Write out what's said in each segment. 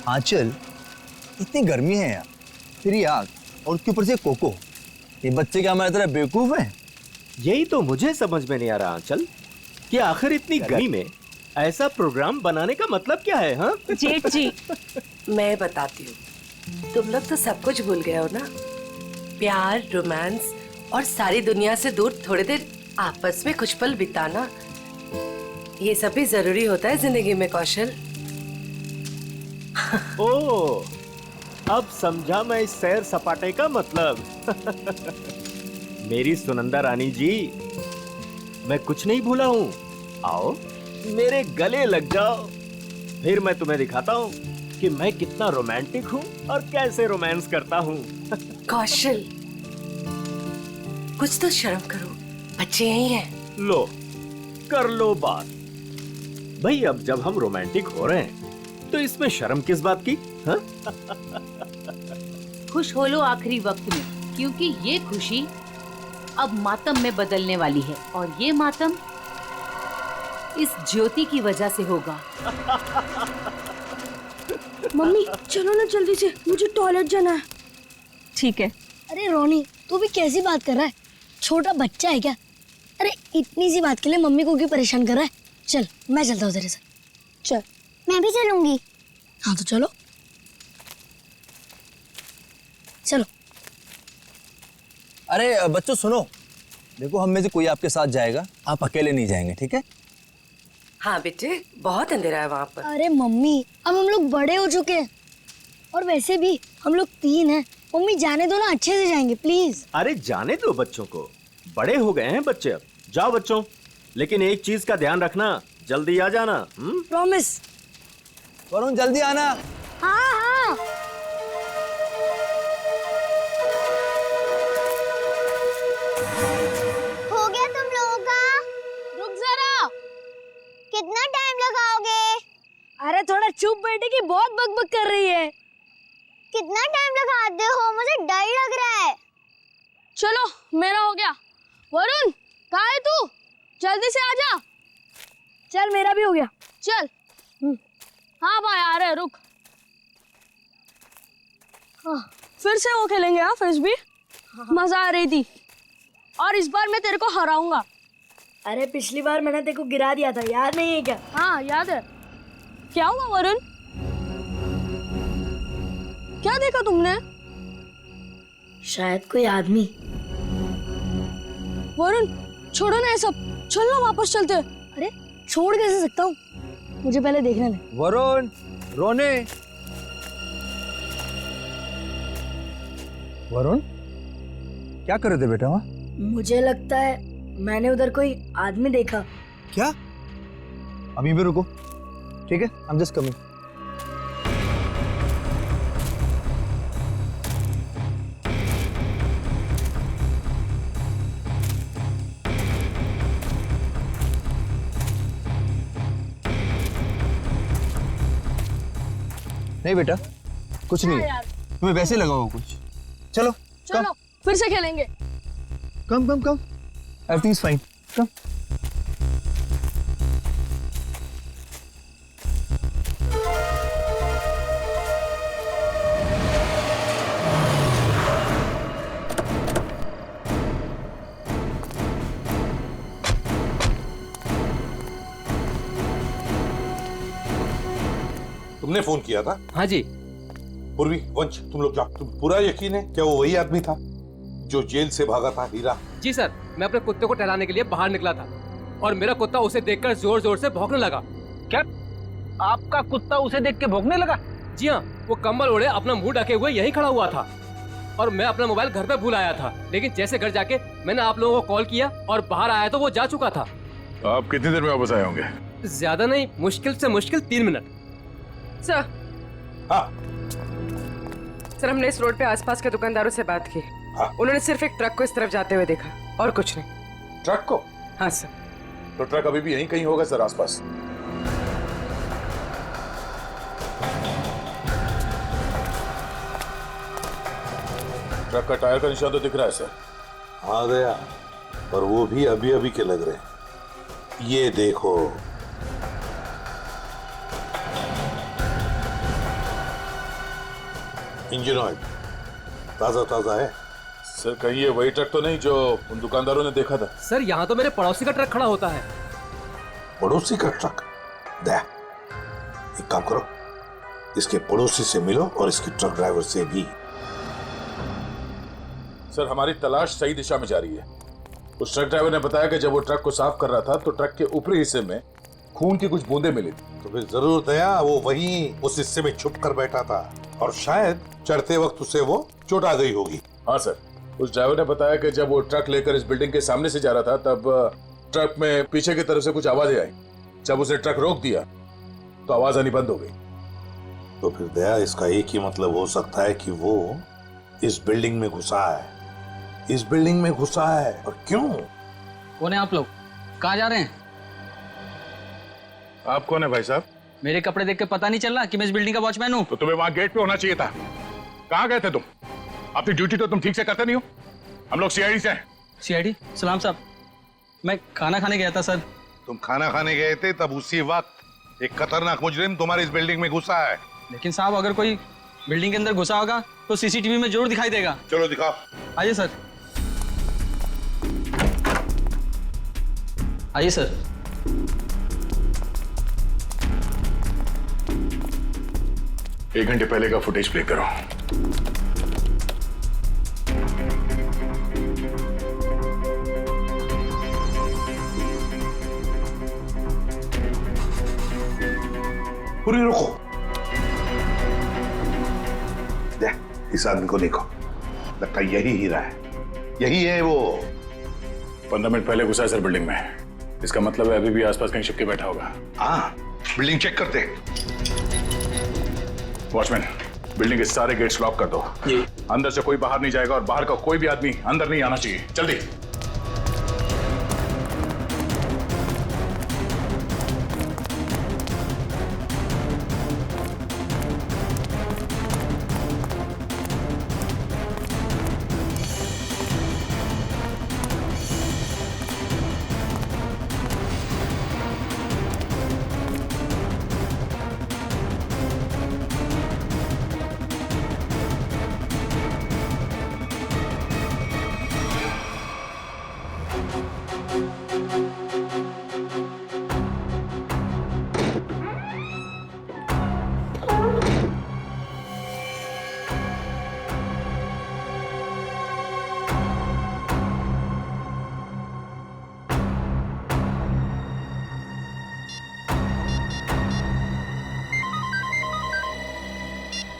आंचल, इतनी गर्मी है यार, फिर ये आग और उसके ऊपर से कोको। ये बच्चे क्या हमारी तरह बेवकूफ हैं? यही तो मुझे समझ में नहीं आ रहा आंचल कि आखिर इतनी गर्मी में ऐसा प्रोग्राम बनाने का मतलब क्या है? हाँ जेठ जी, मैं बताती हूँ। तुम लोग तो सब कुछ भूल गए हो ना, प्यार, रोमांस और सारी दुनिया से दूर थोड़ी देर आपस में कुछ पल बिताना, ये सब भी जरूरी होता है जिंदगी में कौशल। ओह, अब समझा मैं इस सैर सपाटे का मतलब। मेरी सुनंदा रानी जी, मैं कुछ नहीं भूला हूँ। आओ मेरे गले लग जाओ, फिर मैं तुम्हें दिखाता हूँ कि मैं कितना रोमांटिक हूँ और कैसे रोमांस करता हूँ। कौशल, कुछ तो शर्म करो, बच्चे यही हैं। लो कर लो बात। भाई अब जब हम रोमांटिक हो रहे हैं तो इसमें शर्म किस बात की? हाँ? खुश हो लो आखिरी वक्त में, क्योंकि ये खुशी अब मातम में बदलने वाली है और ये मातम इस ज्योति की वजह से होगा। मम्मी चलो ना जल्दी से, मुझे टॉयलेट जाना है। ठीक है। अरे रोनी, तू भी कैसी बात कर रहा है? छोटा बच्चा है क्या? अरे इतनी सी बात के लिए मम्मी को क्यों परेशान कर रहा है? चल मैं चलता हूँ तेरे साथ। चल। मैं भी चलूंगी। हाँ तो चलो चलो। अरे बच्चों सुनो, देखो हम में से कोई आपके साथ जाएगा, आप अकेले नहीं जाएंगे, ठीक है? हाँ बेटे, बहुत अंधेरा है वहाँ पर। अरे मम्मी, अब हम लोग बड़े हो चुके हैं और वैसे भी हम लोग 3 हैं। मम्मी जाने दो ना, अच्छे से जाएंगे प्लीज। अरे जाने दो बच्चों को, बड़े हो गए हैं बच्चे अब। जाओ बच्चों, लेकिन एक चीज का ध्यान रखना, जल्दी आ जाना। प्रॉमिस। वरुण जल्दी आना। हाँ हाँ। हो गया तुम लोगों का? रुक जरा, कितना टाइम लगाओगे? अरे थोड़ा चुप बैठे कि बहुत बकबक कर रही है। कितना टाइम लगाते हो? मुझे डर लग रहा है। चलो मेरा हो गया। वरुण कहाँ है तू? जल्दी से आजा। चल मेरा भी हो गया। चल। हाँ भाई आ रहे, रुक। हाँ, फिर से वो खेलेंगे। हाँ फ्रिस्बी, मजा आ रही थी और इस बार मैं तेरे को हराऊंगा। अरे पिछली बार मैंने तेरे को गिरा दिया था, याद नहीं है क्या? हाँ याद है। क्या हुआ वरुण? क्या देखा तुमने? शायद कोई आदमी। वरुण छोड़ो ना ये सब, चल ना वापस चलते। अरे छोड़ कैसे सकता हूँ, मुझे पहले देखने दे। वरुण, रोने। वरुण क्या कर रहे थे बेटा वहाँ? मुझे लगता है मैंने उधर कोई आदमी देखा। क्या? अभी भी रुको, ठीक है? I'm just coming. नहीं बेटा, कुछ नहीं है, तुम्हें वैसे लगा होगा कुछ। चलो चलो फिर से खेलेंगे। कम कम कम, एवरीथिंग इज फाइन, कम। तुमने फोन किया था? हाँ जी। पूर्वी, वंश, तुम लोग जाओ। तुम पूरा यकीन है क्या वो वही आदमी था जो जेल से भागा था? हीरा? जी सर, मैं अपने कुत्ते को टहलाने के लिए बाहर निकला था और मेरा कुत्ता उसे देखकर जोर जोर से भौंकने लगा। क्या आपका कुत्ता उसे देख के भौंकने लगा? जी हाँ, वो कंबल ओढ़े अपना मुंह ढके हुए यहीं खड़ा हुआ था और मैं अपना मोबाइल घर पे भूल आया था, लेकिन जैसे घर जाके मैंने आप लोगों को कॉल किया और बाहर आया तो वो जा चुका था। आप कितनी देर में वापस आए होंगे? ज्यादा नहीं, मुश्किल से मुश्किल 3 मिनट। सर। हाँ सर, हमने इस रोड पे आसपास के दुकानदारों से बात की। हाँ? उन्होंने सिर्फ एक ट्रक को इस तरफ जाते हुए देखा और कुछ नहीं। ट्रक को? हाँ सर। तो ट्रक अभी भी यहीं कहीं होगा सर, आसपास। ट्रक का टायर का निशान तो दिख रहा है सर। आ गया, और वो भी अभी अभी के लग रहे हैं। ये देखो। इंजन ऑयल ताजा ताजा है। सर कहीं ये वही ट्रक तो नहीं जो उन दुकानदारों ने देखा था? सर यहाँ तो मेरे पड़ोसी का ट्रक खड़ा होता है। पड़ोसी का ट्रक? दे, एक काम करो, इसके पड़ोसी से मिलो और इसके ट्रक ड्राइवर से भी। सर हमारी तलाश सही दिशा में जा रही है। उस ट्रक ड्राइवर ने बताया कि जब वो ट्रक को साफ कर रहा था तो ट्रक के ऊपरी हिस्से में खून की कुछ बूंदें मिली थी। तो फिर जरूर दया वो वहीं उस हिस्से में छुप कर बैठा था और शायद चढ़ते वक्त उसे वो चोट आ गई होगी। हाँ सर, उस ड्राइवर ने बताया कि जब वो ट्रक लेकर इस बिल्डिंग के सामने से जा रहा था तब ट्रक में पीछे की तरफ से कुछ आवाजें आई। जब उसने ट्रक रोक दिया तो आवाज आनी बंद हो गई। तो फिर दया इसका एक ही मतलब हो सकता है कि वो इस बिल्डिंग में घुसा है, इस बिल्डिंग में घुसा है। और क्यों? कौन है आप लोग? कहाँ जा रहे हैं? आप कौन है भाई साहब? मेरे कपड़े देख के पता नहीं चल रहा कि मैं इस बिल्डिंग का वॉचमैन हूँ? तो तुम्हें वहां गेट पे होना चाहिए था। कहाँ गए थे तुम? अपनी ड्यूटी तो तुम ठीक से करते नहीं हो। हम लोग सीआईडी से हैं। सीआईडी? सलाम साहब, मैं खाना खाने गया था सर। तुम खाना खाने गए थे तब उसी वक्त एक खतरनाक मुजरिम तुम्हारे इस बिल्डिंग में घुसा है। लेकिन साहब अगर कोई बिल्डिंग के अंदर घुसा होगा तो सीसीटीवी में जरूर दिखाई देगा। चलो दिखाओ। आइए सर, आइए सर। एक घंटे पहले का फुटेज प्ले करो। पूरी रुको। इस आदमी को देखो, लगता है यही हीरा है, यही है वो। 15 मिनट पहले घुसा है सर बिल्डिंग में। इसका मतलब है अभी भी आसपास कहीं छिपके बैठा होगा। हाँ, बिल्डिंग चेक करते। वॉचमैन, बिल्डिंग के सारे गेट्स लॉक कर दो। अंदर से कोई बाहर नहीं जाएगा और बाहर का कोई भी आदमी अंदर नहीं आना चाहिए। जल्दी।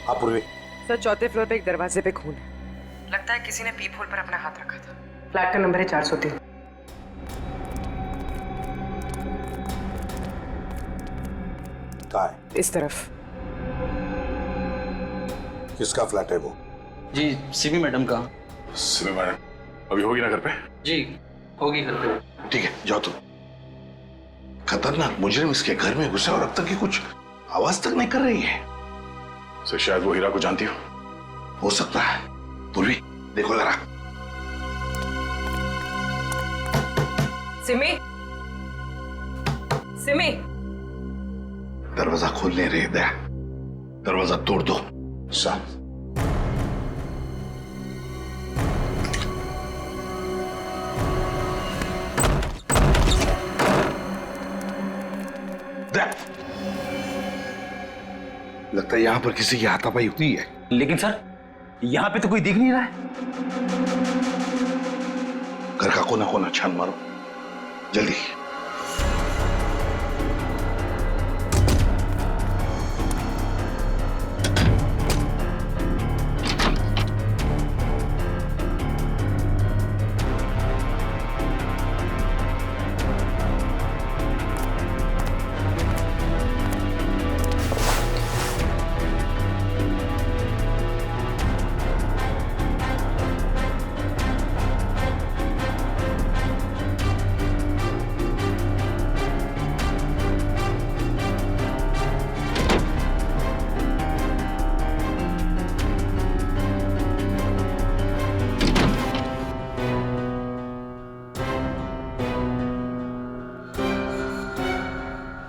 हाँ पूर्वी। सर चौथे फ्लोर पे एक दरवाजे पे खून है। लगता है किसी ने पीप होल पर अपना हाथ रखा था। फ्लैट का नंबर है 403। कहाँ है? इस तरफ। किसका फ्लैट है वो? जी सिमी मैडम का। सिमी मैडम अभी होगी ना घर पे? जी होगी घर पे। ठीक है, जाओ तुम। खतरनाक मुजरिम इसके घर में घुसा और अब तक की कुछ आवाज तक नहीं कर रही है। सर शायद वो हीरा को जानती हो सकता है। पूर्वी देखो जरा। सिमी, सिमी। दरवाजा खोल नहीं रही दया, दरवाजा तोड़ दो। सर लगता है यहां पर किसी की हाथापाई हुई है। लेकिन सर यहाँ पे तो कोई दिख नहीं रहा है। घर का कोना कोना छान मारो जल्दी।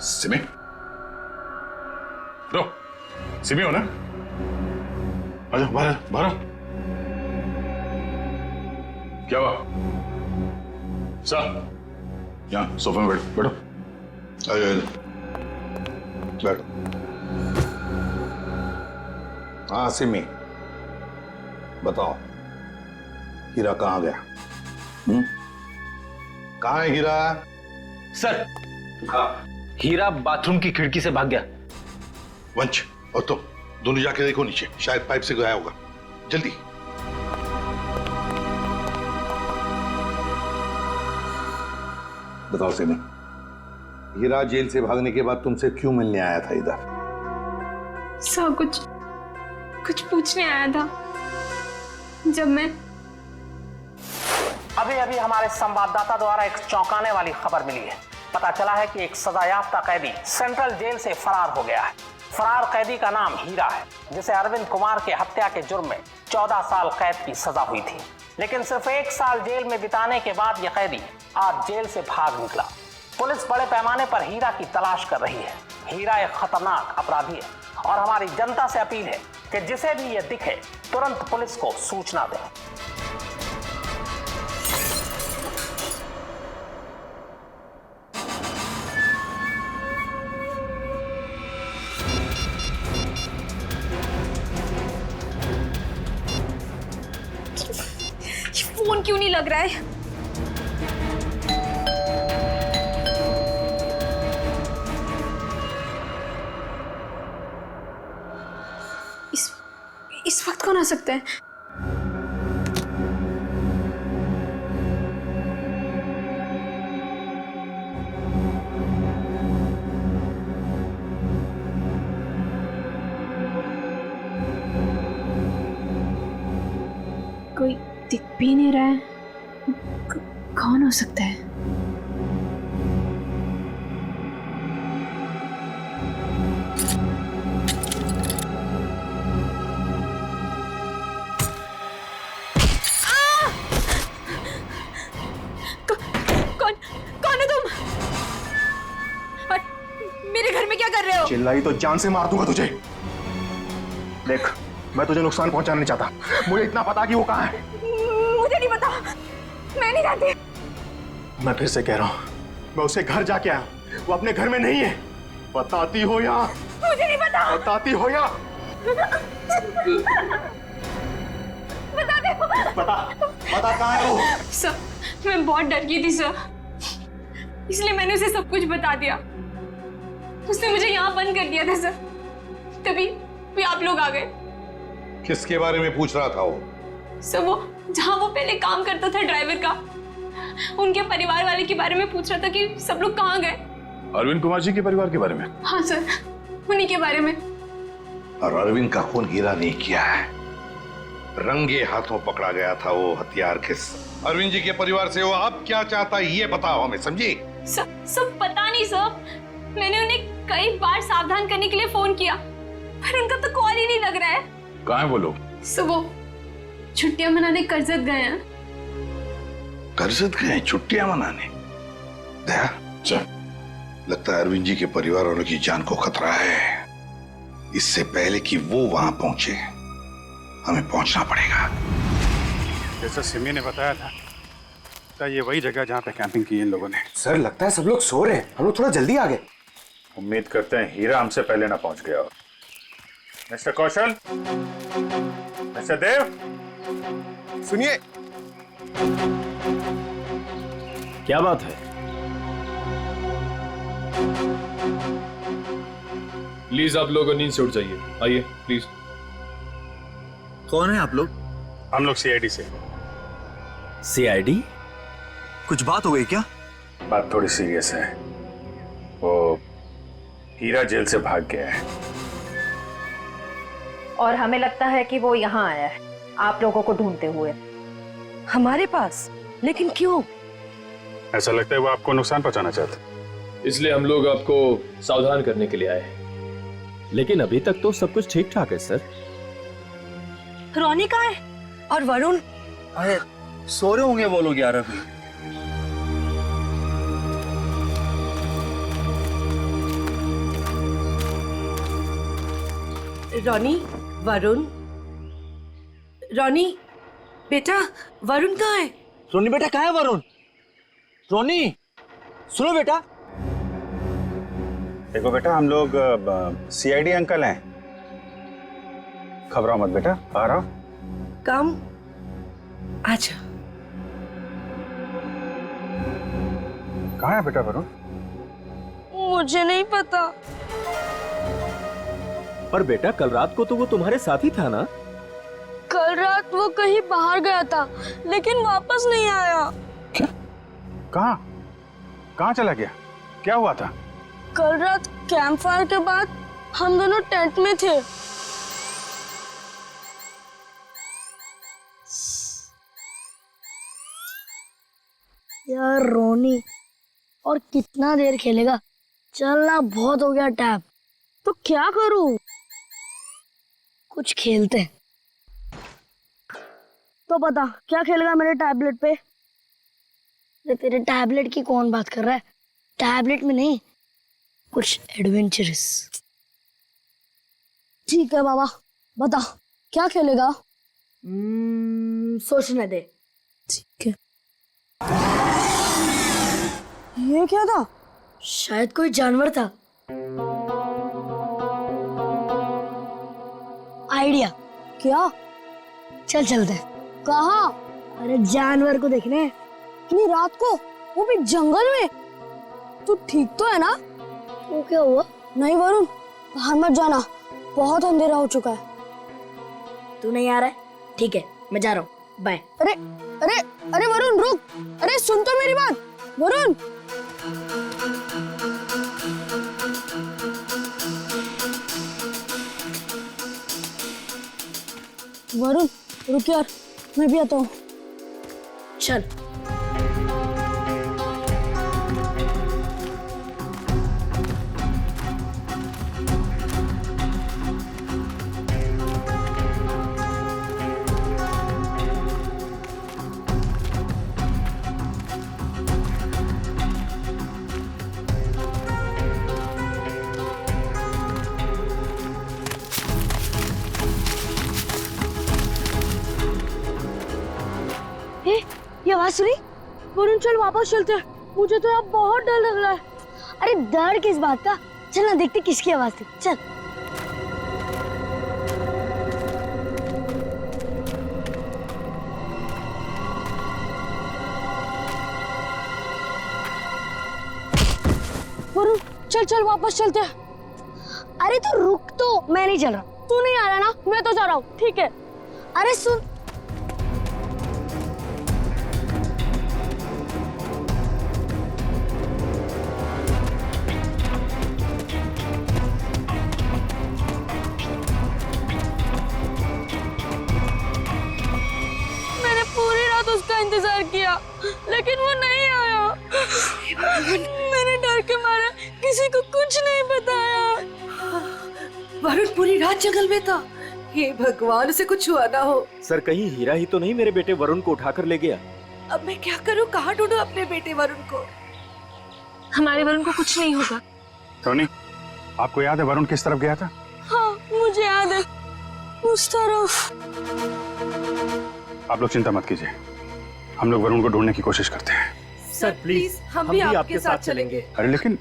सिमी? ब्रो, सिमी हो ना? आजा बाहर बाहर। क्या हुआ? सर यहाँ सोफे में बैठो बैठो। आजा बैठो। हाँ सिमी, बताओ हीरा कहाँ गया? कहाँ है हीरा? सर हीरा बाथरूम की खिड़की से भाग गया। वंश और तुम दोनों जाके देखो नीचे, शायद पाइप से गया होगा। जल्दी। बताओ सिमी, हीरा जेल से भागने के बाद तुमसे क्यों मिलने आया था इधर? सर कुछ पूछने आया था। जब मैं अभी हमारे संवाददाता द्वारा एक चौंकाने वाली खबर मिली है। पता चला है कि एक सजायाफ्ता कैदी सेंट्रल जेल से फरार हो गया है। फरार कैदी का नाम हीरा है, जिसे अरविंद कुमार के हत्या के जुर्म में 14 साल कैद की सजा हुई थी। लेकिन सिर्फ 1 साल जेल में बिताने के बाद यह कैदी आज जेल से भाग निकला। पुलिस बड़े पैमाने पर हीरा की तलाश कर रही है। हीरा एक खतरनाक अपराधी है और हमारी जनता से अपील है कि जिसे भी यह दिखे तुरंत पुलिस को सूचना दें। फोन क्यों नहीं लग रहा है? इस वक्त कौन आ सकता है? कोई दिख भी नहीं रहा है। कौन हो सकता है? कौन है तुम? और मेरे घर में क्या कर रहे हो? चिल्लाई तो जान से मार दूंगा तुझे। देख, मैं तुझे नुकसान पहुंचाना नहीं चाहता। मुझे इतना पता कि वो कहाँ है। मुझे नहीं पता, मैं नहीं जानती। मैं फिर से कह रहा हूँ, मैं उसे घर जाके आया, वो अपने घर में नहीं है। बताती हो या? मुझे नहीं पता। बताती हो या? बता दे। बता कहाँ है वो? सर, मैं बहुत डर गई थी सर, इसलिए मैंने उसे सब कुछ बता दिया। उसने मुझे यहाँ बंद कर दिया था सर, तभी आप लोग आ गए। किसके बारे में पूछ रहा था वो? सर, वो जहाँ वो पहले काम करता था ड्राइवर का, उनके परिवार वाले के बारे में पूछ रहा था कि सब लोग कहाँ गए। अरविंद कुमार जी के परिवार के बारे में? हाँ सर, उन्हीं के बारे में। और अरविंद का खून हीरा नहीं किया है, रंगे हाथों पकड़ा गया था वो हथियार के। अरविंद जी के परिवार से वो अब क्या चाहता है ये बताओ हमें, समझी? सब पता नहीं सर, मैंने उन्हें कई बार सावधान करने के लिए फोन किया, पर उनका तो कॉल ही नहीं लग रहा है। कहाँ है वो लोग? सर, वो छुट्टियां मनाने करजत गए हैं। करजत गए छुट्टियां मनाने? दया, लगता है अरविंद जी के परिवार वालों की जान को खतरा है। इससे पहले कि वो वहां पहुंचे, हमें पहुंचना पड़ेगा। जैसा सिमी ने बताया था, तो ये वही जगह जहाँ पे कैंपिंग की इन लोगों ने। सर, लगता है सब लोग सो रहे हैं, हम लोग थोड़ा जल्दी आ गए। उम्मीद करते हैं हीरा हमसे पहले ना पहुंच गया हो। मिस्टर कौशल, मिस्टर देव, सुनिए। क्या बात है? प्लीज आप लोग नींद से उठ जाइए, आइए प्लीज। कौन है आप लोग? हम लोग सीआईडी से। सीआईडी? कुछ बात हो गई क्या? बात थोड़ी सीरियस है। वो हीरा जेल से भाग गया है और हमें लगता है कि वो यहाँ आया है आप लोगों को ढूंढते हुए। हमारे पास? लेकिन क्यों? ऐसा लगता है वो आपको नुकसान पहुंचाना चाहते, इसलिए हम लोग आपको सावधान करने के लिए आए हैं। लेकिन अभी तक तो सब कुछ ठीक ठाक है सर। रोनी कहाँ है? और वरुण? अरे सो रहे होंगे वो लोग यार अभी। रोनी, वरुण, रोनी बेटा, वरुण कहाँ है? रोनी बेटा कहाँ है वरुण? रोनी सुनो बेटा। देखो बेटा, हम लोग सीआईडी अंकल हैं। घबराओ मत बेटा, बाहर आओ। कम अच्छा। कहाँ है बेटा वरुण? मुझे नहीं पता। पर बेटा कल रात को तो वो तुम्हारे साथ ही था ना? कल रात वो कहीं बाहर गया था लेकिन वापस नहीं आया। क्या? कहाँ कहाँ चला गया? क्या हुआ था? कल रात कैंप फायर के बाद हम दोनों टेंट में थे। यार रोनी, और कितना देर खेलेगा? चलना बहुत हो गया टैब। तो क्या करूं? कुछ खेलते हैं। तो बता क्या खेलेगा मेरे टैबलेट पे? तेरे टैबलेट की कौन बात कर रहा है? टैबलेट में नहीं, कुछ एडवेंचरस। ठीक है बाबा, बता क्या खेलेगा? सोचने दे। ठीक है। ये क्या था? शायद कोई जानवर था। आइडिया। क्या? चल चलते हैं। कहाँ? अरे जानवर को देखने। इतनी रात को, वो भी जंगल में। तू ठीक तो है ना? वो क्या हुआ? नहीं वरुण, बाहर मत जाना, बहुत अंधेरा हो चुका है। तू नहीं आ रहा है? ठीक है, मैं जा रहा हूँ, बाय। अरे अरे अरे वरुण रुक, अरे सुन तो मेरी बात। वरुण वरुण रुक यार, मैं भी आता हूँ। चल। ये आवाज सुनी? वरुण चल वापस चलते हैं, मुझे तो अब बहुत डर लग रहा है। अरे डर किस बात का? चल ना देखते किसकी आवाज थी। चल। वरुण चल चल वापस चलते हैं। अरे तो रुक तो, मैं नहीं चल रहा। तू नहीं आ रहा ना? मैं तो जा रहा हूँ। ठीक है। अरे सुन, उसका इंतजार किया लेकिन वो नहीं आया। मैंने डर के मारे किसी को कुछ नहीं बताया। वरुण पूरी रात जंगल में था। हे भगवान, उसे कुछ हुआ ना हो। सर कहीं हीरा ही तो नहीं मेरे बेटे वरुण को उठाकर ले गया? अब मैं क्या करूं? कहाँ ढूंढूं अपने बेटे वरुण को? हमारे वरुण को कुछ नहीं होगा। टोनी, आपको याद है वरुण किस तरफ गया था? हाँ मुझे याद है, उस तरफ। आप लोग चिंता मत कीजिए, हम लोग वरुण को ढूंढने की कोशिश करते हैं। सर प्लीज, हम भी आपके साथ चलेंगे। अरे लेकिन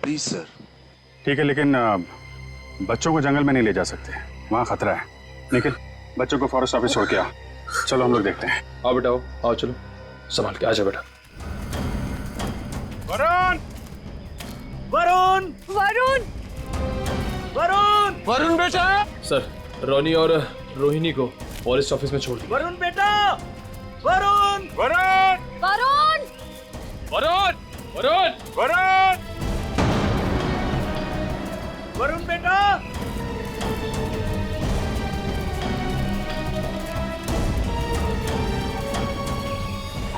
प्लीज सर। ठीक है, लेकिन बच्चों को जंगल में नहीं ले जा सकते, वहाँ खतरा है। निखिल, बच्चों को फॉरेस्ट ऑफिस छोड़ के आ। चलो हम लोग देखते हैं। आओ बेटा, आओ चलो, संभाल के आजा बेटा। वरुण! वरुण! वरुण! वरुण! वरुण बेटा! सर, रोनी और रोहिणी को फॉरेस्ट ऑफिस में छोड़ दिया। वरुण बेटा! वरुण! वरुण! वरुण! वरुण! वरुण! वरुण! वरुण बेटा!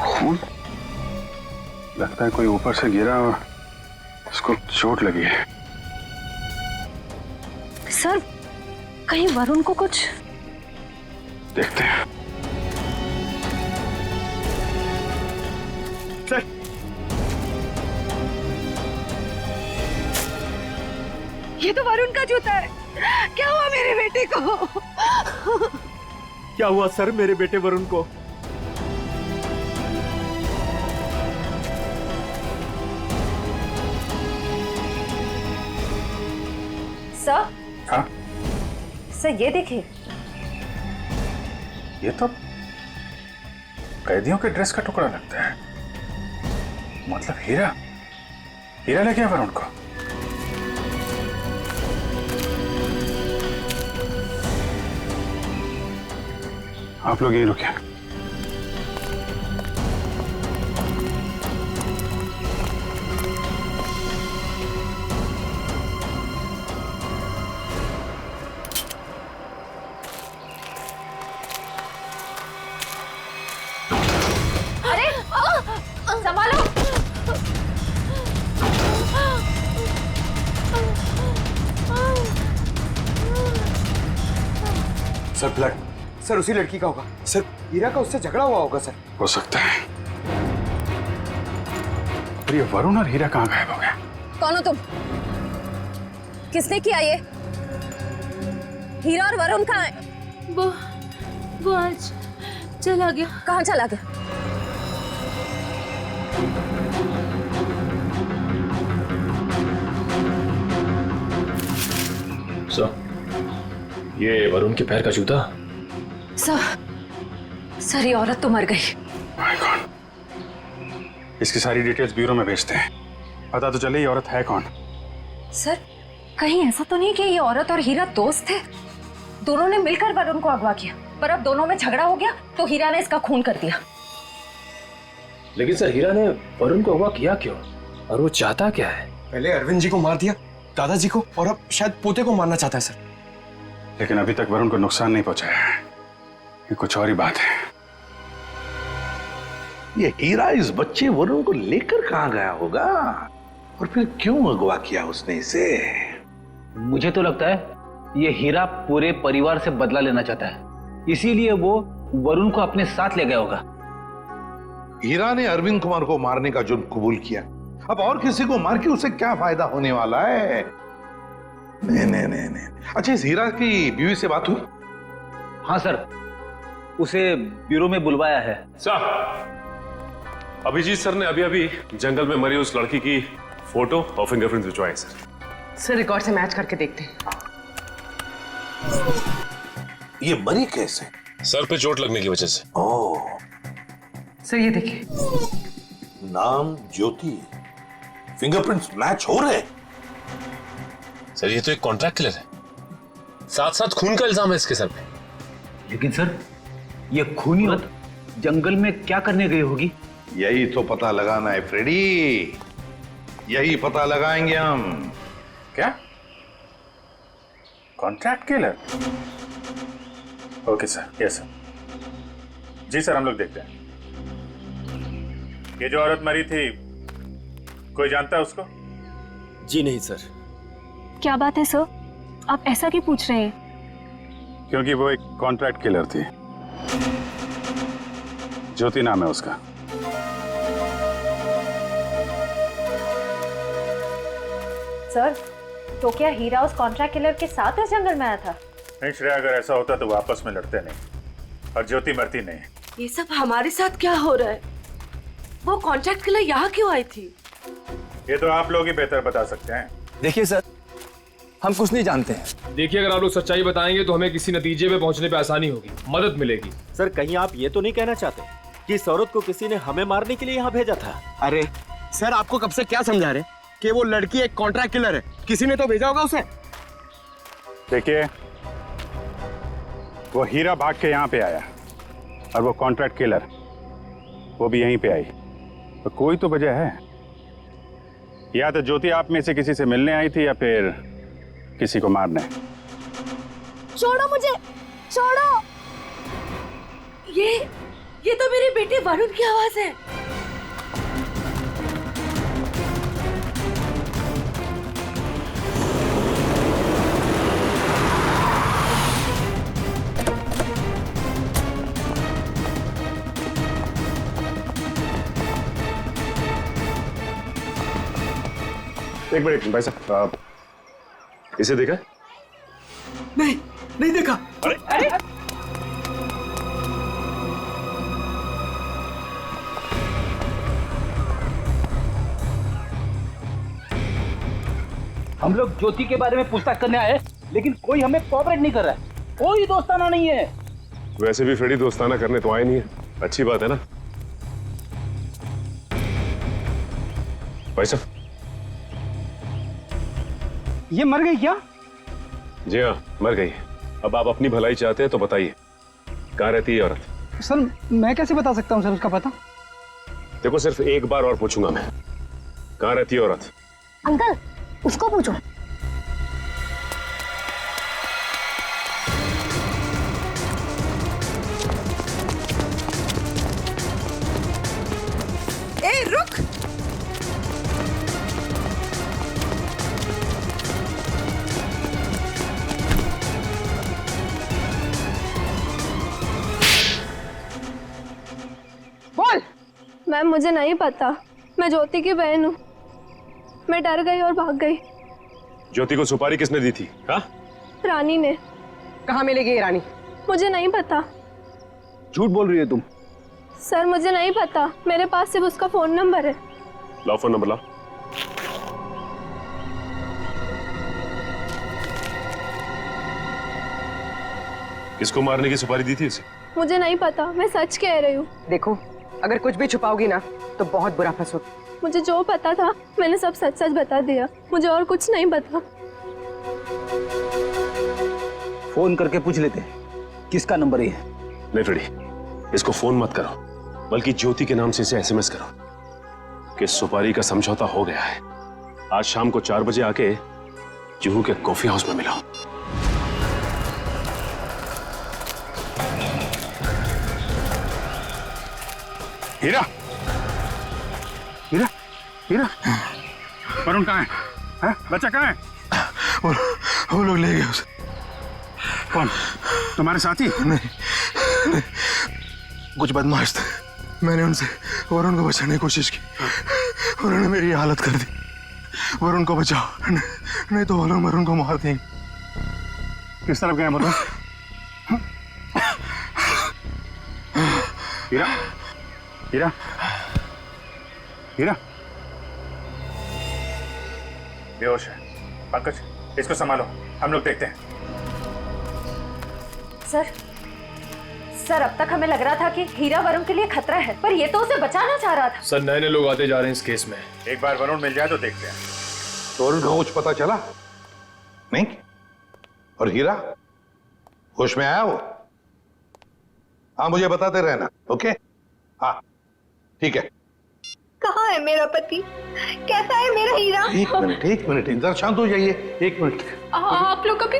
खून? लगता है कोई ऊपर से गिरा और उसको चोट लगी है। सर, कहीं वरुण को कुछ? देखते हैं। सर, ये तो वरुण का जूता है। क्या हुआ मेरे बेटे को? क्या हुआ सर मेरे बेटे वरुण को? सर, हाँ? सर ये देखिए। ये तो कैदियों के ड्रेस का टुकड़ा लगता है। मतलब हीरा ले गया वरुण को। आप लोग यहीं रुके। अरे संभालो। सर ब्लड, सर उसी लड़की का होगा। सर हीरा का उससे झगड़ा हुआ होगा सर। हो सकता है। पर ये वरुण और हीरा कहाँ गायब हो गए? कौन हो तुम? किसने किया ये? हीरा और वरुण कहाँ है? वो आज चला गया। कहाँ चला गया? सर, ये वरुण के पैर का जूता। सर ये औरत तो मर गई। My God. इसकी सारी डिटेल्स ब्यूरो में भेजते हैं। पता तो चले ये औरत है कौन। सर कहीं ऐसा तो नहीं कि ये औरत और हीरा दोस्त थे? दोनों ने मिलकर वरुण को अगवा किया, पर अब दोनों में झगड़ा हो गया तो हीरा ने इसका खून कर दिया। लेकिन सर हीरा ने वरुण को अगवा किया क्यों? और वो चाहता क्या है? पहले अरविंद जी को मार दिया, दादाजी को, और अब शायद पोते को मारना चाहता है सर। लेकिन अभी तक वरुण को नुकसान नहीं पहुंचाया है। ये कुछ और ही बात है। ये हीरा इस बच्चे वरुण को लेकर कहाँ गया होगा और फिर क्यों अगवा किया उसने इसे? मुझे तो लगता है ये हीरा पूरे परिवार से बदला लेना चाहता है, इसीलिए वो वरुण को अपने साथ ले गया होगा। हीरा ने अरविंद कुमार को मारने का जुर्म कबूल किया, अब और किसी को मार के उसे क्या फायदा होने वाला है? नहीं। अच्छा, इस हीरा की बीवी से बात हुई? हाँ सर, उसे ब्यूरो में बुलवाया है। सर, अभिजीत सर ने अभी जंगल में मरी उस लड़की की फोटो और फिंगरप्रिंट्स भिजवाए सर रिकॉर्ड से मैच करके देखते हैं। ये मरी कैसे? सर पे चोट लगने की वजह से। ओह, सर ये देखिए, नाम ज्योति, फिंगरप्रिंट्स मैच हो रहे। सर ये तो एक कॉन्ट्रैक्ट किलर है, साथ साथ खून का इल्जाम है इसके सर पे। लेकिन सर ये खूनी औरत जंगल में क्या करने गई होगी? यही तो पता लगाना है फ्रेडी, यही पता लगाएंगे हम। क्या? Contract killer? Okay sir, yes sir. जी सर, हम लोग देखते हैं। ये जो औरत मरी थी, कोई जानता है उसको? जी नहीं सर। क्या बात है सर, आप ऐसा क्यों पूछ रहे हैं? क्योंकि वो एक कॉन्ट्रैक्ट किलर थी। ज्योति नाम है उसका। सर तो क्या हीरा उस कॉन्ट्रैक्ट किलर के साथ इस जंगल में आया था? नहीं श्रेया, अगर ऐसा होता तो वापस में लड़ते नहीं और ज्योति मरती नहीं। ये सब हमारे साथ क्या हो रहा है? वो कॉन्ट्रैक्ट किलर यहाँ क्यों आई थी? ये तो आप लोग ही बेहतर बता सकते हैं। देखिए सर, हम कुछ नहीं जानते हैं। देखिए, अगर आप लोग सच्चाई बताएंगे तो हमें किसी नतीजे पे पहुंचने पे आसानी होगी, मदद मिलेगी। सर कहीं आप ये तो नहीं कहना चाहते कि इस औरत को किसी ने हमें मारने के लिए यहाँ भेजा था? अरे सर, आपको कब से क्या समझा रहे कि वो लड़की एक कॉन्ट्रैक्ट किलर है? किसी ने तो भेजा होगा उसे। देखिए, वो हीरा भाग के यहाँ पे आया और वो कॉन्ट्रैक्ट किलर वो भी यहीं पे आई, तो कोई तो वजह है। या तो ज्योति आप में से किसी से मिलने आई थी या फिर किसी को मारने। छोड़ो मुझे, छोड़ो। ये तो मेरे बेटे वरुण की आवाज है। एक मिनट भाई साहब, इसे देखा? नहीं देखा। अरे हम लोग ज्योति के बारे में पूछताछ करने आए, लेकिन कोई हमें कोऑपरेट नहीं कर रहा है। कोई दोस्ताना नहीं है। वैसे भी फ्रेडी दोस्ताना करने तो आए नहीं है, अच्छी बात है ना। भाई साहब, ये मर गई क्या? जी हाँ, मर गई। अब आप अपनी भलाई चाहते हैं तो बताइए, कहाँ रहती है औरत? सर मैं कैसे बता सकता हूँ सर उसका पता? देखो, सिर्फ एक बार और पूछूंगा मैं, कहाँ रहती है औरत? अंकल उसको पूछो। ए रुक। बोल। मैम मुझे नहीं पता, मैं ज्योति की बहन हूँ। मैं डर गई और भाग गई। ज्योति को सुपारी किसने दी थी? हाँ? रानी ने। कहाँ मिलेगी ये रानी? मुझे नहीं पता। झूठ बोल रही है तुम। सर मुझे नहीं पता, मेरे पास सिर्फ उसका फोन नंबर है। लाओ फोन नंबर लाओ। किसको मारने की सुपारी दी थी उसे? मुझे नहीं पता, मैं सच कह रही हूँ। देखो, अगर कुछ भी छुपाओगी ना तो बहुत बुरा फंसोगी। मुझे जो पता था मैंने सब सच सच बता दिया, मुझे और कुछ नहीं पता। फोन करके पूछ लेते किसका नंबर है। नहीं फ्रेडी, इसको फोन मत करो, बल्कि ज्योति के नाम से इसे एसएमएस करो कि सुपारी का समझौता हो गया है। आज शाम को 4 बजे आके जुहू के कॉफी हाउस में मिलाओ। हीरा, हीरा, हीरा, वरुण कहाँ है? बच्चा कहाँ है? वो लोग ले गए उसे। कौन? तुम्हारे साथी? नहीं, कुछ बदमाश थे। मैंने उनसे वरुण को बचाने की कोशिश की, उन्होंने मेरी हालत कर दी। वरुण को बचाओ, नहीं तो वो लोग वरुण को मार देंगे। किस तरफ गए वरुण? हीरा, हीरा, हीरा, बेहोश है। पंकज, इसको संभालो, हम लोग देखते हैं। सर अब तक हमें लग रहा था कि हीरा वरुण के लिए खतरा है, पर ये तो उसे बचाना चाह रहा था। सर, नए नए लोग आते जा रहे हैं इस केस में। एक बार वरुण मिल जाए तो देखते हैं। तो वरुण को कुछ पता चला नहीं? और हीरा होश में आया वो? हाँ, मुझे बताते रहना। ओके? हाँ ठीक है। कहाँ है मेरा पति? कैसा है मेरा हीरा? एक मिनट इधर शांत हो जाइए। एक मिनट। आप लोग कभी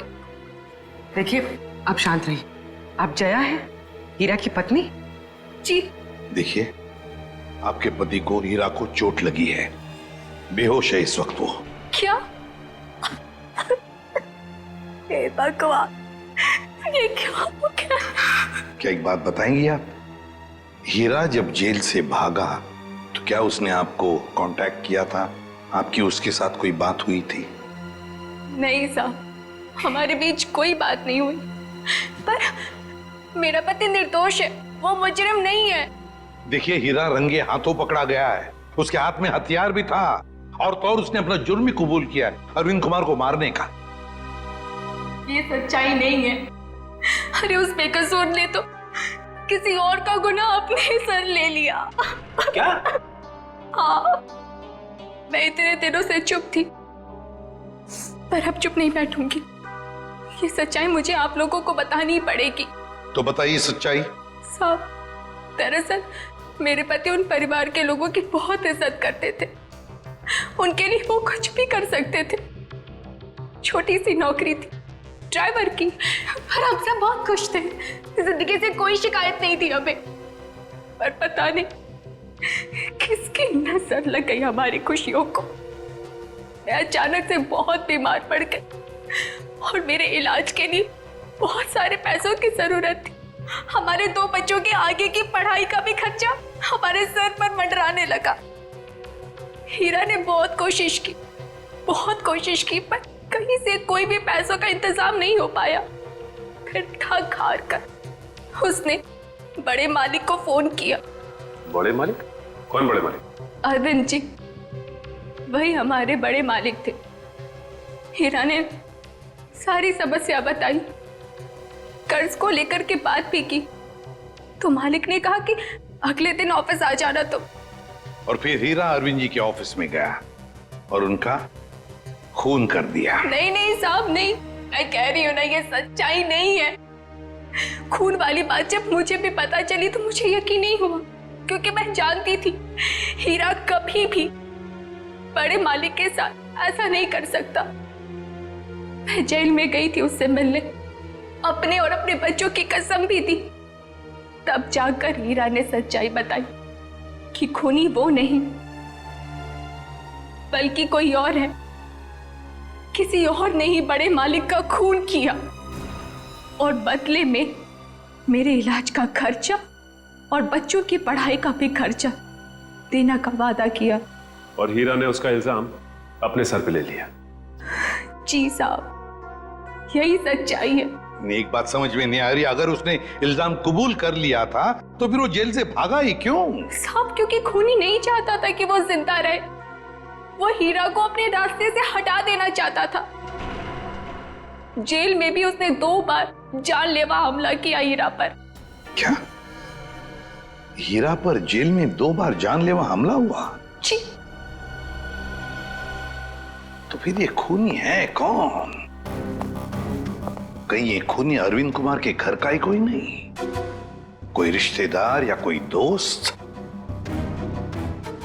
देखिए, आप शांत रहिए। आप जया है, हीरा की पत्नी? जी। देखिए, आपके पति को हीरा को चोट लगी है, बेहोश है इस वक्त वो। क्या? हे भगवान, ये क्या हो गया? क्या एक बात बताएंगी आप? हीरा जब जेल से भागा तो क्या उसने आपको कांटेक्ट किया था? आपकी उसके साथ कोई बात हुई थी? नहीं साहब, हमारे बीच कोई बात नहीं हुई। पर मेरा पति निर्दोष है, वो मुजरिम नहीं है। देखिए, हीरा रंगे हाथों पकड़ा गया है, उसके हाथ में हथियार भी था, और तो और उसने अपना जुर्म भी कबूल किया है, अरविंद कुमार को मारने का। ये सच्चाई नहीं है। अरे उस बेकसूर ने तो किसी और का गुनाह अपने सर ले लिया। क्या? हाँ, मैं इतने दिनों से चुप थी, पर अब चुप नहीं बैठूंगी। ये सच्चाई मुझे आप लोगों को बतानी पड़ेगी। तो बताइए सच्चाई। साहब, दरअसल मेरे पति उन परिवार के लोगों की बहुत इज्जत करते थे, उनके लिए वो कुछ भी कर सकते थे। छोटी सी नौकरी थी ड्राइवर की, और हम सब बहुत खुश थे, जिंदगी से कोई शिकायत नहीं थी हमें। पर पता नहीं किसकी नजर लग गई हमारी खुशियों को। मैं अचानक से बहुत बीमार पड़ गई और मेरे इलाज के लिए बहुत सारे पैसों की जरूरत थी। हमारे 2 बच्चों के आगे की पढ़ाई का भी खर्चा हमारे सर पर मंडराने लगा। हीरा ने बहुत कोशिश की, पर कहीं से कोई भी पैसों का इंतजाम नहीं हो पाया। फिर ठग हार कर उसने बड़े मालिक को फोन किया। बड़े मालिक? कौन बड़े मालिक? अरविंद जी, वही हमारे बड़े मालिक थे। हीरा ने सारी समस्या बताई, कर्ज को लेकर के बात भी की, तो मालिक ने कहा कि अगले दिन ऑफिस आ जाना। तो और फिर हीरा अरविंद जी के ऑफिस में गया और उनका खून कर दिया। नहीं नहीं साहब, नहीं, मैं कह रही हूँ ना, ये सच्चाई नहीं है। खून वाली बात जब मुझे भी पता चली तो मुझे यकीन नहीं हुआ, क्योंकि मैं जानती थी हीरा कभी भी बड़े मालिक के साथ ऐसा नहीं कर सकता। मैं जेल में गई थी उससे मिलने, अपने और अपने बच्चों की कसम भी दी। तब जाकर हीरा ने सच्चाई बताई कि खूनी वो नहीं बल्कि कोई और है। किसी और ने ही बड़े मालिक का खून किया और बदले में मेरे इलाज का खर्चा और बच्चों की पढ़ाई का भी खर्चा देना का वादा किया। और हीरा ने उसका इल्जाम अपने सर पे ले लिया। जी साहब, यही सच्चाई है। एक बात समझ में नहीं आ रही, अगर उसने इल्जाम कबूल कर लिया था तो फिर वो जेल से भागा ही क्यों? साहब, क्योंकि खूनी नहीं चाहता था कि वो जिंदा रहे। वो हीरा को अपने रास्ते से हटा देना चाहता था। जेल में भी उसने 2 बार जानलेवा हमला किया हीरा पर। क्या? हीरा पर जेल में 2 बार जानलेवा हमला हुआ? जी। तो फिर ये खूनी है कौन? कहीं ये खूनी अरविंद कुमार के घर का ही कोई नहीं? कोई रिश्तेदार या कोई दोस्त?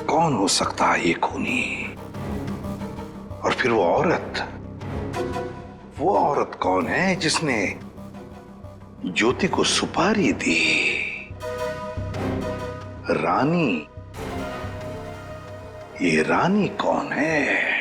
कौन हो सकता है ये खूनी? और फिर वो औरत कौन है जिसने ज्योति को सुपारी दी? रानी। ये रानी कौन है?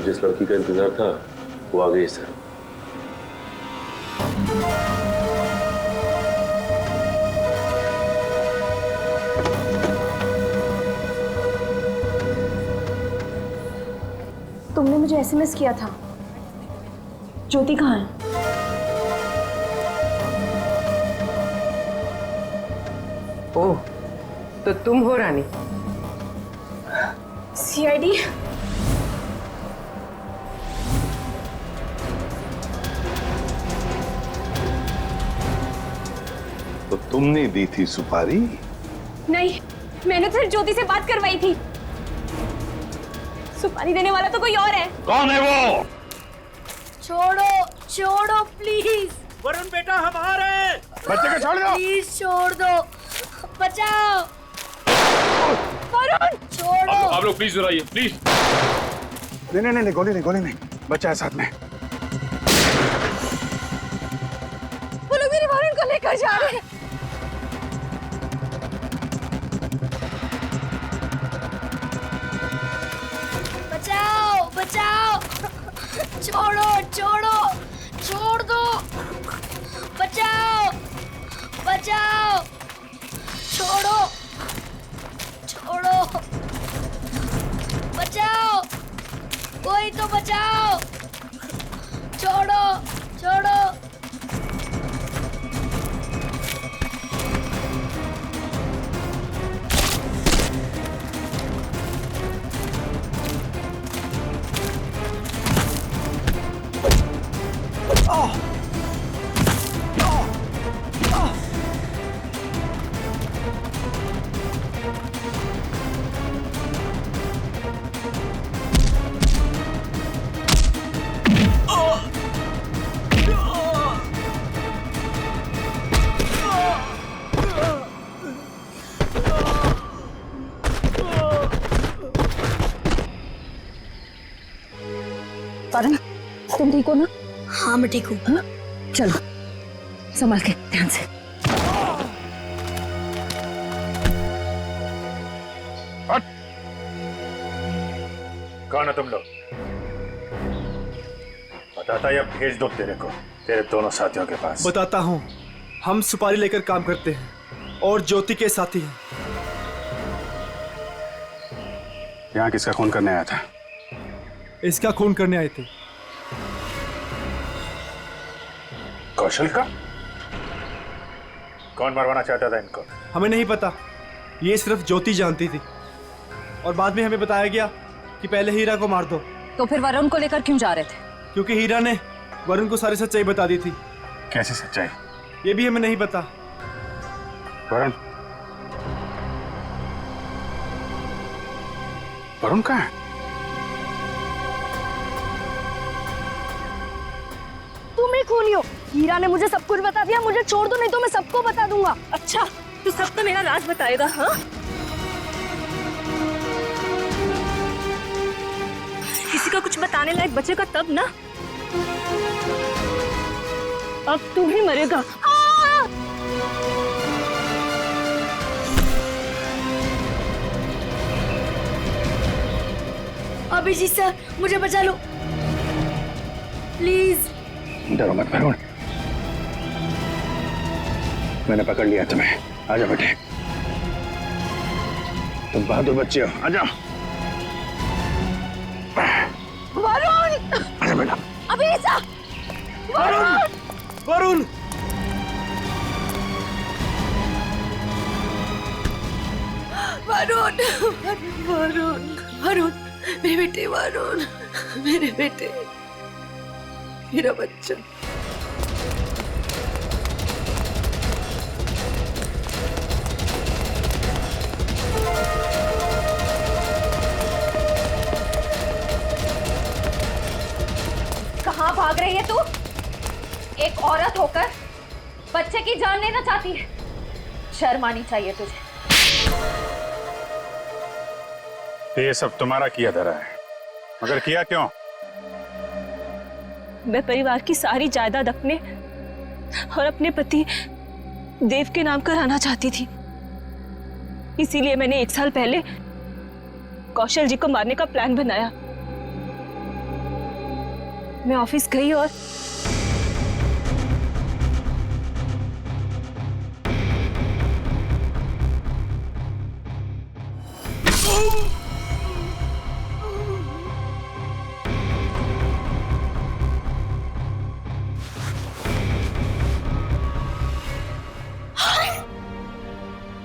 जिस लड़की का इंतजार था वो आ गई सर। तुमने मुझे एसएमएस किया था। ज्योति कहाँ है? ओह, तो तुम हो रानी? सीआईडी? तो तुमने दी थी सुपारी? नहीं, मैंने तो ज्योति से बात करवाई थी। सुपारी देने वाला तो कोई और है। कौन है वो? छोड़ो छोड़ो प्लीज। वरुण बेटा, हम आ रहे हैं। बच्चे को छोड़ दो। प्लीज छोड़ दो, बचाओ। वरुण छोड़ो। आप लोग प्लीज जुड़ाइए, प्लीज। नहीं, गोली नहीं, बच्चा है साथ में। वो लोग मेरे वरुण को लेकर जा रहे हैं। बचाओ बचाओ, छोड़ो छोड़ो, छोड़ दो, बचाओ बचाओ, छोड़ो छोड़ो, बचाओ, कोई तो बचाओ, छोड़ो छोड़ो। वरुण, तुम ठीक हो ना? हाँ मैं ठीक हूँ। हाँ? चलो संभाल के, ध्यान से। कौन है तुम लोग? बताता या भेज दो तेरे को तेरे दोनों साथियों के पास। बताता हूँ, हम सुपारी लेकर काम करते हैं। और ज्योति के साथी हैं। यहाँ किसका खून करने आया था? इसका खून करने आए थे। कौशल का? कौन मरवाना चाहता था इनको? हमें नहीं पता, ये सिर्फ ज्योति जानती थी और बाद में हमें बताया गया कि पहले हीरा को मार दो। तो फिर वरुण को लेकर क्यों जा रहे थे? क्योंकि हीरा ने वरुण को सारी सच्चाई बता दी थी। कैसी सच्चाई? ये भी हमें नहीं पता। वरुण? वरुण कहाँ है? तुम ही खूनी हो। हीरा ने मुझे सब कुछ बता दिया, मुझे छोड़ दो नहीं तो मैं सबको बता दूंगा। अच्छा, तू सब तो मेरा राज बताएगा? हाँ, किसी का कुछ बताने लायक बचेगा तब ना। अब तू ही मरेगा। अभिजीत सर, मुझे बचा लो प्लीज। डरो मत वरुण, मैंने पकड़ लिया तुम्हें। आजा बेटे, तुम बहादुर बच्चे हो, आजा। वरुण! आजा बेटा। अभिजीत! वरुण! वरुण! वरुण! वरुण! वरुण! मेरे बेटे वरुण, मेरे बेटे, मेरा बच्चा। कहाँ भाग रही है तू? एक औरत होकर बच्चे की जान लेना चाहती है। शर्म आनी चाहिए तुझे। ये सब तुम्हारा किया धरा है, मगर किया क्यों? मैं परिवार की सारी जायदाद अपने और अपने पति देव के नाम कराना चाहती थी। इसीलिए मैंने 1 साल पहले कौशल जी को मारने का प्लान बनाया। मैं ऑफिस गई और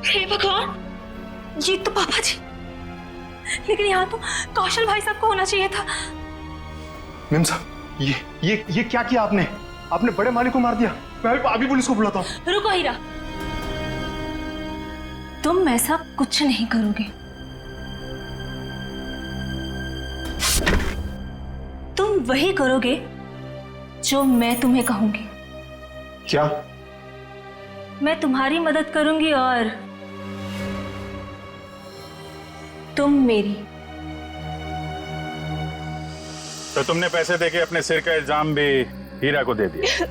हे भगवान, ये तो पापा जी, लेकिन यहाँ तो कौशल भाई साहब को होना चाहिए था। मेम साहब, ये क्या किया आपने? आपने बड़े मालिक को मार दिया। मैं अभी पुलिस को बुलाता हूँ। रुको हीरा, तुम ऐसा कुछ नहीं करोगे। तुम वही करोगे जो मैं तुम्हें कहूंगी। क्या? मैं तुम्हारी मदद करूंगी और तुम मेरी। तो तुमने पैसे देके अपने सिर का इल्जाम भी हीरा को दे दिया।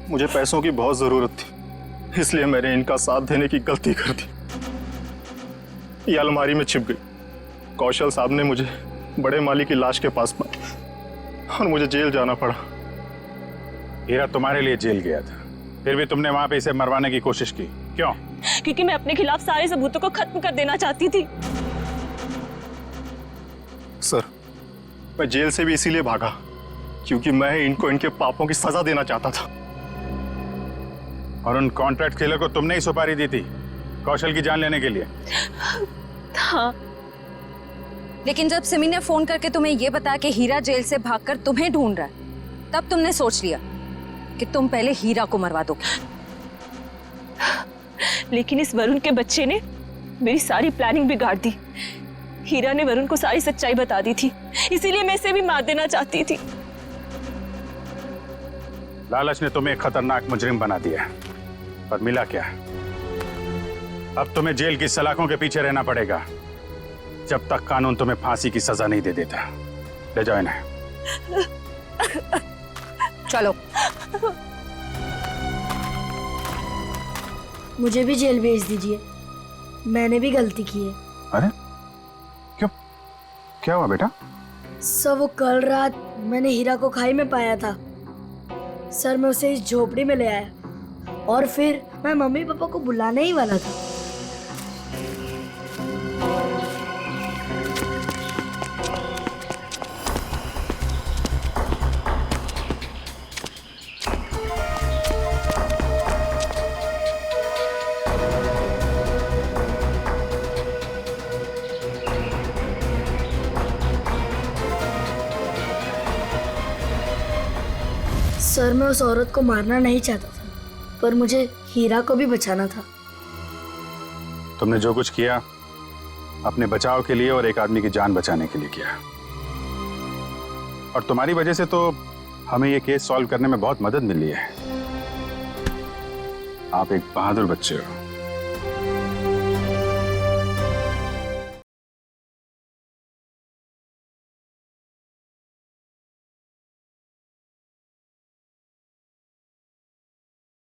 मुझे पैसों की बहुत जरूरत थी, इसलिए मैंने इनका साथ देने की गलती कर दी। ये अलमारी में छिप गई। कौशल साहब ने मुझे बड़े माली की लाश के पास पाया और मुझे जेल जाना पड़ा। हीरा तुम्हारे लिए जेल गया था, फिर भी तुमने वहां पे इसे मरवाने की कोशिश की, क्यों? क्योंकि मैं अपने खिलाफ सारे सबूतों को खत्म कर देना चाहती थी। सर, मैं जेल से भी इसीलिए भागा क्योंकि मैं इनको इनके पापों की सजा देना चाहता था। और उन कॉन्ट्रैक्ट किलर को तुमने ही सुपारी दी थी कौशल की जान लेने के लिए? हाँ। लेकिन जब सिमी ने फोन करके तुम्हें यह बताया कि हीरा जेल से भागकर तुम्हें ढूंढ रहा है, तब तुमने सोच लिया कि तुम पहले हीरा को मरवा दोगे। लेकिन इस वरुण के बच्चे ने मेरी सारी प्लानिंग बिगाड़ दी। हीरा ने वरुण को सारी सच्चाई बता दी थी, इसीलिए मैं इसे भी मार देना चाहती थी। लालच ने तुम्हें एक खतरनाक मुजरिम बना दिया, पर मिला क्या? अब तुम्हें जेल की सलाखों के पीछे रहना पड़ेगा जब तक कानून तुम्हें फांसी की सजा नहीं दे देता। ले जाओ इन्हें। चलो। मुझे भी जेल भेज दीजिए, मैंने भी गलती की है। अरे क्यों, क्या हुआ बेटा? सर, वो कल रात मैंने हीरा को खाई में पाया था। सर, मैं उसे इस झोपड़ी में ले आया और फिर मैं मम्मी पापा को बुलाने ही वाला था। सर, मैं उस औरत को मारना नहीं चाहता था, पर मुझे हीरा को भी बचाना था। तुमने जो कुछ किया अपने बचाव के लिए और एक आदमी की जान बचाने के लिए किया, और तुम्हारी वजह से तो हमें ये केस सॉल्व करने में बहुत मदद मिली है। आप एक बहादुर बच्चे हो।